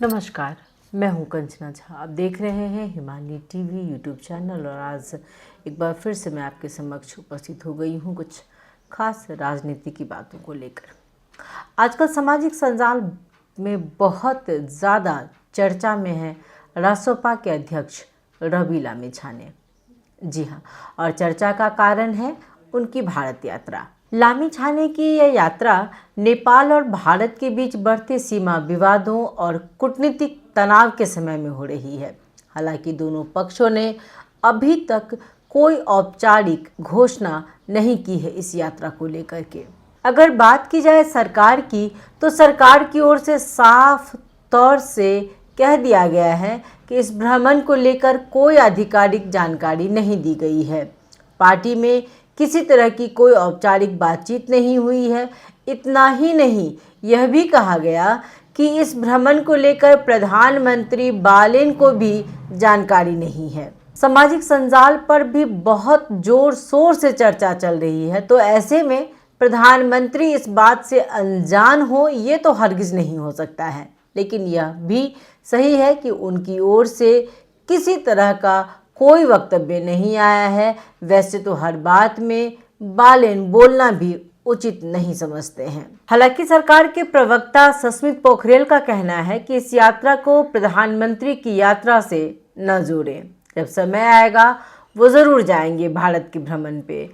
नमस्कार, मैं हूं कंचना झा। आप देख रहे हैं हिमानी टीवी यूट्यूब चैनल और आज एक बार फिर से मैं आपके समक्ष उपस्थित हो गई हूं कुछ खास राजनीति की बातों को लेकर। आजकल सामाजिक संजाल में बहुत ज़्यादा चर्चा में है रासोपा के अध्यक्ष रवि लामिछाने। जी हाँ, और चर्चा का कारण है उनकी भारत यात्रा। लामिछाने की यह यात्रा नेपाल और भारत के बीच बढ़ते सीमा विवादों और कूटनीतिक तनाव के समय में हो रही है। हालांकि दोनों पक्षों ने अभी तक कोई औपचारिक घोषणा नहीं की है इस यात्रा को लेकर के। अगर बात की जाए सरकार की, तो सरकार की ओर से साफ तौर से कह दिया गया है कि इस भ्रमण को लेकर कोई आधिकारिक जानकारी नहीं दी गई है। पार्टी में किसी तरह की कोई औपचारिक बातचीत नहीं हुई है। इतना ही नहीं, यह भी कहा गया कि इस भ्रमण को लेकर प्रधानमंत्री बालेन को भी जानकारी नहीं है। सामाजिक संजाल पर भी बहुत जोर शोर से चर्चा चल रही है, तो ऐसे में प्रधानमंत्री इस बात से अनजान हो ये तो हरगिज नहीं हो सकता है। लेकिन यह भी सही है कि उनकी ओर से किसी तरह का कोई वक्तव्य नहीं आया है। वैसे तो हर बात में बालेन बोलना भी उचित नहीं समझते हैं। हालांकि सरकार के प्रवक्ता सस्मित पोखरेल का कहना है कि इस यात्रा को प्रधानमंत्री की यात्रा से न जोड़ें। जब समय आएगा वो जरूर जाएंगे भारत के भ्रमण पे।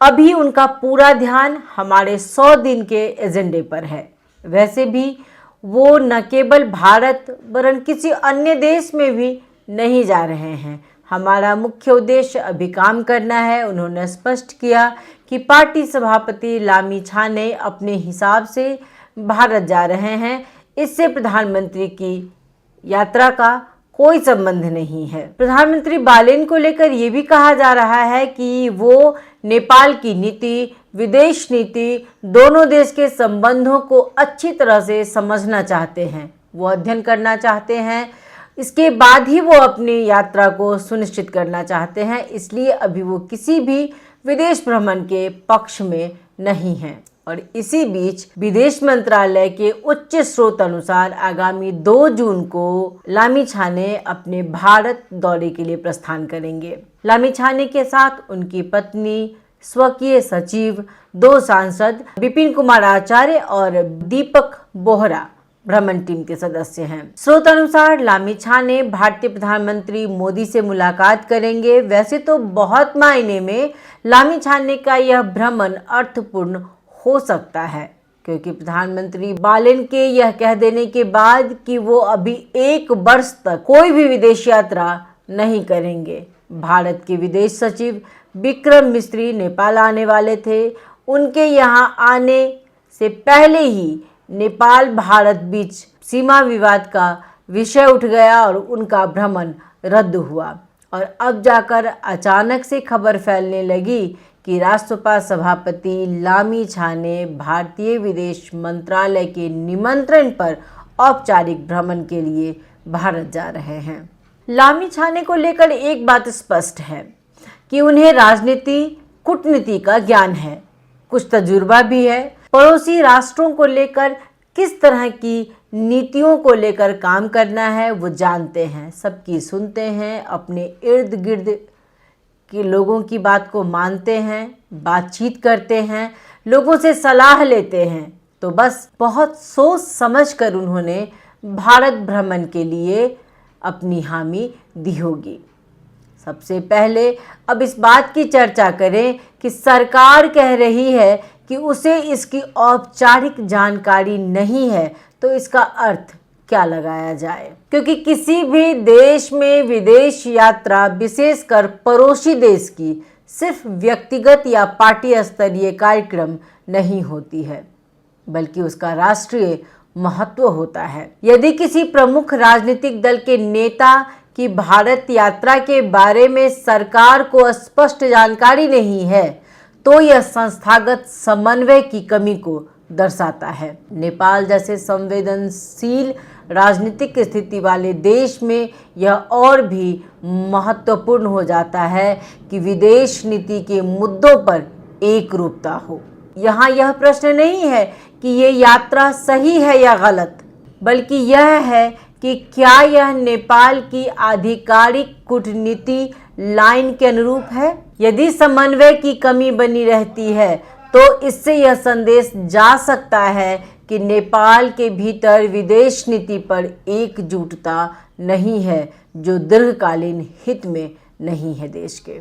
अभी उनका पूरा ध्यान हमारे 100 दिन के एजेंडे पर है। वैसे भी वो न केवल भारत वरन किसी अन्य देश में भी नहीं जा रहे हैं। हमारा मुख्य उद्देश्य अभी काम करना है। उन्होंने स्पष्ट किया कि पार्टी सभापति लामिछाने अपने हिसाब से भारत जा रहे हैं। इससे प्रधानमंत्री की यात्रा का कोई संबंध नहीं है। प्रधानमंत्री बालेन को लेकर ये भी कहा जा रहा है कि वो नेपाल की नीति, विदेश नीति, दोनों देश के संबंधों को अच्छी तरह से समझना चाहते हैं। वो अध्ययन करना चाहते हैं, इसके बाद ही वो अपनी यात्रा को सुनिश्चित करना चाहते हैं। इसलिए अभी वो किसी भी विदेश भ्रमण के पक्ष में नहीं हैं। और इसी बीच विदेश मंत्रालय के उच्च स्रोत अनुसार आगामी 2 जून को लामिछाने अपने भारत दौरे के लिए प्रस्थान करेंगे। लामिछाने के साथ उनकी पत्नी, स्वकीय सचिव, 2 सांसद विपिन कुमार आचार्य और दीपक बोहरा भ्रमण टीम के सदस्य हैं। स्रोत अनुसार लामिछाने भारतीय प्रधानमंत्री मोदी से मुलाकात करेंगे। वैसे तो बहुत मायने में लामिछाने का यह भ्रमण अर्थपूर्ण हो सकता है, क्योंकि प्रधानमंत्री बालेन के यह कह देने के बाद कि वो अभी 1 वर्ष तक कोई भी विदेश यात्रा नहीं करेंगे। भारत के विदेश सचिव विक्रम मिस्री नेपाल आने वाले थे। उनके यहाँ आने से पहले ही नेपाल भारत बीच सीमा विवाद का विषय उठ गया और उनका भ्रमण रद्द हुआ। और अब जाकर अचानक से खबर फैलने लगी कि रासोपा सभापति लामिछाने भारतीय विदेश मंत्रालय के निमंत्रण पर औपचारिक भ्रमण के लिए भारत जा रहे हैं। लामिछाने को लेकर एक बात स्पष्ट है कि उन्हें राजनीति, कूटनीति का ज्ञान है, कुछ तजुर्बा भी है। पड़ोसी राष्ट्रों को लेकर किस तरह की नीतियों को लेकर काम करना है वो जानते हैं, सबकी सुनते हैं, अपने इर्द गिर्द के लोगों की बात को मानते हैं, बातचीत करते हैं, लोगों से सलाह लेते हैं। तो बस बहुत सोच समझ कर उन्होंने भारत भ्रमण के लिए अपनी हामी दी होगी। सबसे पहले अब इस बात की चर्चा करें कि सरकार कह रही है कि उसे इसकी औपचारिक जानकारी नहीं है, तो इसका अर्थ क्या लगाया जाए? क्योंकि किसी भी देश में विदेश यात्रा, विशेषकर पड़ोसी देश की, सिर्फ व्यक्तिगत या पार्टी स्तरीय कार्यक्रम नहीं होती है, बल्कि उसका राष्ट्रीय महत्व होता है। यदि किसी प्रमुख राजनीतिक दल के नेता की भारत यात्रा के बारे में सरकार को स्पष्ट जानकारी नहीं है, तो यह संस्थागत समन्वय की कमी को दर्शाता है। नेपाल जैसे संवेदनशील राजनीतिक स्थिति वाले देश में यह और भी महत्वपूर्ण हो जाता है कि विदेश नीति के मुद्दों पर एकरूपता हो। यहाँ यह प्रश्न नहीं है कि ये यात्रा सही है या गलत, बल्कि यह है कि क्या यह नेपाल की आधिकारिक कूटनीति लाइन के अनुरूप है। यदि समन्वय की कमी बनी रहती है तो इससे यह संदेश जा सकता है कि नेपाल के भीतर विदेश नीति पर एकजुटता नहीं है, जो दीर्घकालीन हित में नहीं है देश के।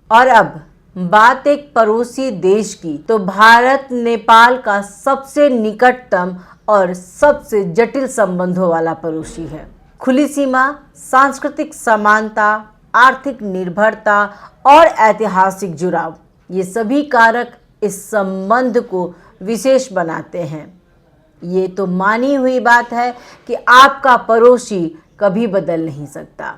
और अब बात एक पड़ोसी देश की, तो भारत नेपाल का सबसे निकटतम और सबसे जटिल संबंधों वाला पड़ोसी है। खुली सीमा, सांस्कृतिक समानता, आर्थिक निर्भरता और ऐतिहासिक जुड़ाव, ये सभी कारक इस संबंध को विशेष बनाते हैं। ये तो मानी हुई बात है कि आपका पड़ोसी कभी बदल नहीं सकता,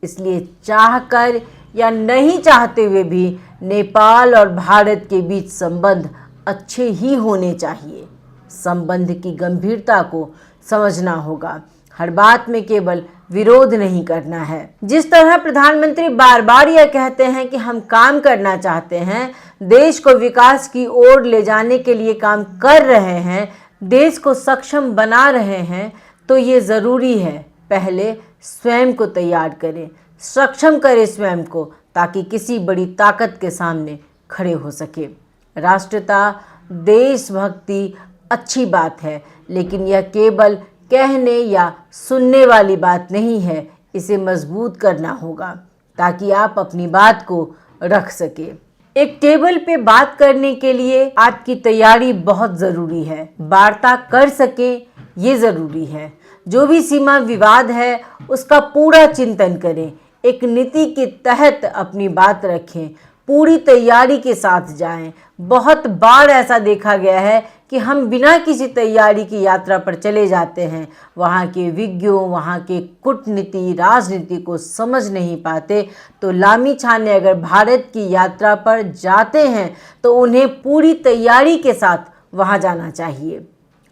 इसलिए चाहकर या नहीं चाहते हुए भी नेपाल और भारत के बीच संबंध अच्छे ही होने चाहिए। संबंध की गंभीरता को समझना होगा, हर बात में केवल विरोध नहीं करना है। जिस तरह प्रधानमंत्री बार बार यह कहते हैं कि हम काम करना चाहते हैं, देश को विकास की ओर ले जाने के लिए काम कर रहे हैं, देश को सक्षम बना रहे हैं, तो ये ज़रूरी है पहले स्वयं को तैयार करें, सक्षम करें स्वयं को, ताकि किसी बड़ी ताकत के सामने खड़े हो सके। राष्ट्रता, देशभक्ति अच्छी बात है, लेकिन यह केवल कहने या सुनने वाली बात नहीं है। इसे मजबूत करना होगा ताकि आप अपनी बात को रख सके। एक टेबल पे बात करने के लिए आपकी तैयारी बहुत ज़रूरी है, वार्ता कर सके ये ज़रूरी है। जो भी सीमा विवाद है उसका पूरा चिंतन करें, एक नीति के तहत अपनी बात रखें, पूरी तैयारी के साथ जाएं। बहुत बार ऐसा देखा गया है कि हम बिना किसी तैयारी की यात्रा पर चले जाते हैं, वहाँ के विज्ञों, वहाँ के कूटनीति, राजनीति को समझ नहीं पाते। तो लामिछाने अगर भारत की यात्रा पर जाते हैं तो उन्हें पूरी तैयारी के साथ वहाँ जाना चाहिए।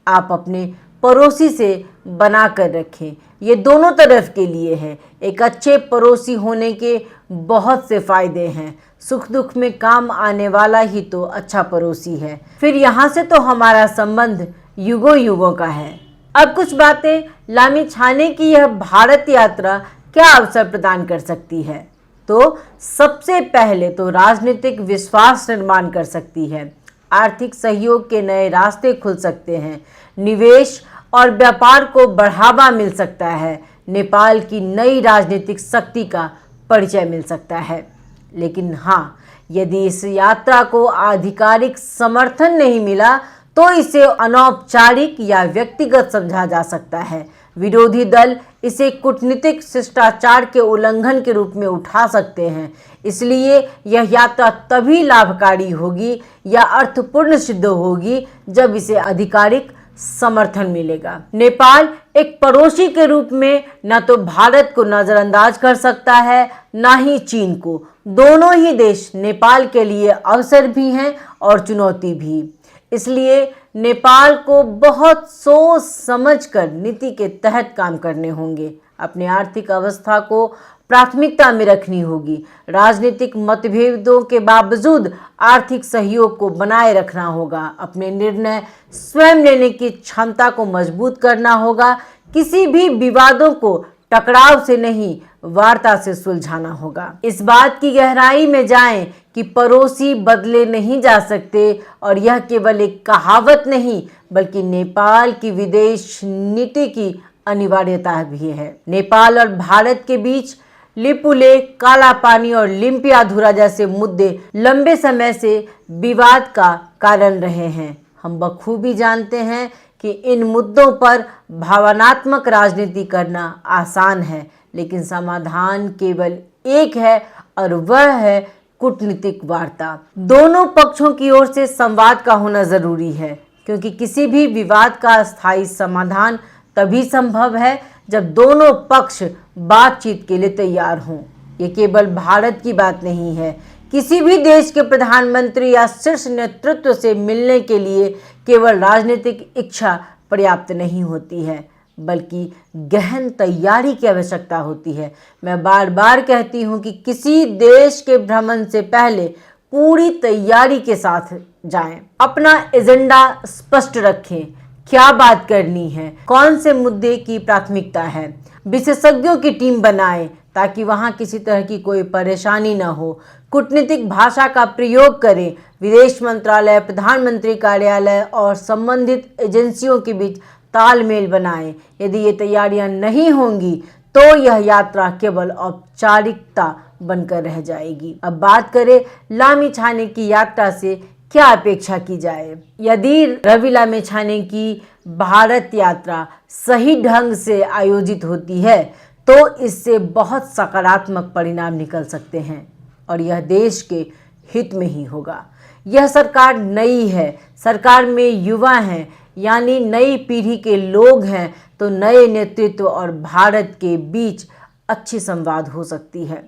आप अपने पड़ोसी से बना कर रखें, ये दोनों तरफ के लिए है। एक अच्छे पड़ोसी होने के बहुत से फायदे हैं, सुख दुख में काम आने वाला ही तो अच्छा पड़ोसी है। फिर यहाँ से तो हमारा संबंध युगों युगों का है। अब कुछ बातें लामिछाने की यह भारत यात्रा क्या अवसर प्रदान कर सकती है। तो सबसे पहले तो राजनीतिक विश्वास निर्माण कर सकती है, आर्थिक सहयोग के नए रास्ते खुल सकते हैं, निवेश और व्यापार को बढ़ावा मिल सकता है, नेपाल की नई राजनीतिक शक्ति का परिचय मिल सकता है। लेकिन हाँ, यदि इस यात्रा को आधिकारिक समर्थन नहीं मिला तो इसे अनौपचारिक या व्यक्तिगत समझा जा सकता है। विरोधी दल इसे कूटनीतिक शिष्टाचार के उल्लंघन के रूप में उठा सकते हैं। इसलिए यह यात्रा तभी लाभकारी होगी या अर्थपूर्ण सिद्ध होगी जब इसे आधिकारिक समर्थन मिलेगा। नेपाल एक पड़ोसी के रूप में न तो भारत को नजरअंदाज कर सकता है, ना ही चीन को। दोनों ही देश नेपाल के लिए अवसर भी हैं और चुनौती भी। इसलिए नेपाल को बहुत सोच समझकर नीति के तहत काम करने होंगे। अपने आर्थिक अवस्था को प्राथमिकता में रखनी होगी। राजनीतिक मतभेदों के बावजूद आर्थिक सहयोग को बनाए रखना होगा। अपने निर्णय स्वयं लेने की क्षमता को मजबूत करना होगा। किसी भी विवादों को टकराव से नहीं, वार्ता से सुलझाना होगा। इस बात की गहराई में जाएं कि पड़ोसी बदले नहीं जा सकते, और यह केवल एक कहावत नहीं बल्कि नेपाल की विदेश नीति की अनिवार्यता भी है। नेपाल और भारत के बीच लिपुले, काला पानी और लिम्पियाधुरा जैसे मुद्दे लंबे समय से विवाद का कारण रहे हैं। हम बखूबी जानते हैं कि इन मुद्दों पर भावनात्मक राजनीति करना आसान है, लेकिन समाधान केवल एक है और वह है कूटनीतिक वार्ता। दोनों पक्षों की ओर से संवाद का होना जरूरी है, क्योंकि किसी भी विवाद का स्थायी समाधान तभी संभव है जब दोनों पक्ष बातचीत के लिए तैयार हों। ये केवल भारत की बात नहीं है। किसी भी देश के प्रधानमंत्री या शीर्ष नेतृत्व से मिलने के लिए केवल राजनीतिक इच्छा पर्याप्त नहीं होती है, बल्कि गहन तैयारी की आवश्यकता होती है। मैं बार बार कहती हूँ कि किसी देश के भ्रमण से पहले पूरी तैयारी के साथ जाएं। अपना एजेंडा स्पष्ट रखें, क्या बात करनी है, कौन से मुद्दे की प्राथमिकता है। विशेषज्ञों की टीम बनाएं ताकि वहां किसी तरह की कोई परेशानी न हो। कूटनीतिक भाषा का प्रयोग करें। विदेश मंत्रालय, प्रधानमंत्री कार्यालय और संबंधित एजेंसियों के बीच तालमेल बनाएं। यदि ये तैयारियां नहीं होंगी तो यह यात्रा केवल औपचारिकता बनकर रह जाएगी। अब बात करें लामिछाने की यात्रा से क्या अपेक्षा की जाए। यदि रवि लामिछाने की भारत यात्रा सही ढंग से आयोजित होती है तो इससे बहुत सकारात्मक परिणाम निकल सकते हैं और यह देश के हित में ही होगा। यह सरकार नई है, सरकार में युवा हैं, यानी नई पीढ़ी के लोग हैं, तो नए नेतृत्व और भारत के बीच अच्छी संवाद हो सकती है।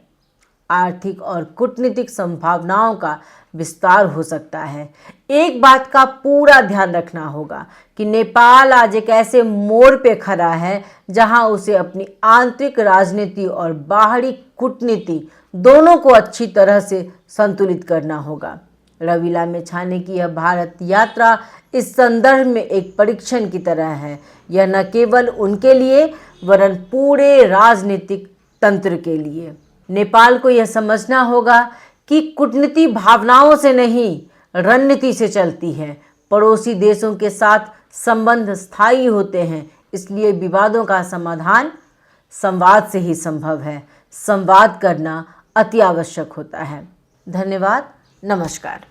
आर्थिक और कूटनीतिक संभावनाओं का विस्तार हो सकता है। एक बात का पूरा ध्यान रखना होगा कि नेपाल आज एक ऐसे मोड़ पे खड़ा है जहां उसे अपनी आंतरिक राजनीति और बाहरी कूटनीति दोनों को अच्छी तरह से संतुलित करना होगा। रवि लामिछाने की यह भारत यात्रा इस संदर्भ में एक परीक्षण की तरह है। यह न केवल उनके लिए वरन पूरे राजनीतिक तंत्र के लिए। नेपाल को यह समझना होगा कि कूटनीति भावनाओं से नहीं, रणनीति से चलती है। पड़ोसी देशों के साथ संबंध स्थायी होते हैं, इसलिए विवादों का समाधान संवाद से ही संभव है। संवाद करना अति आवश्यक होता है। धन्यवाद। नमस्कार।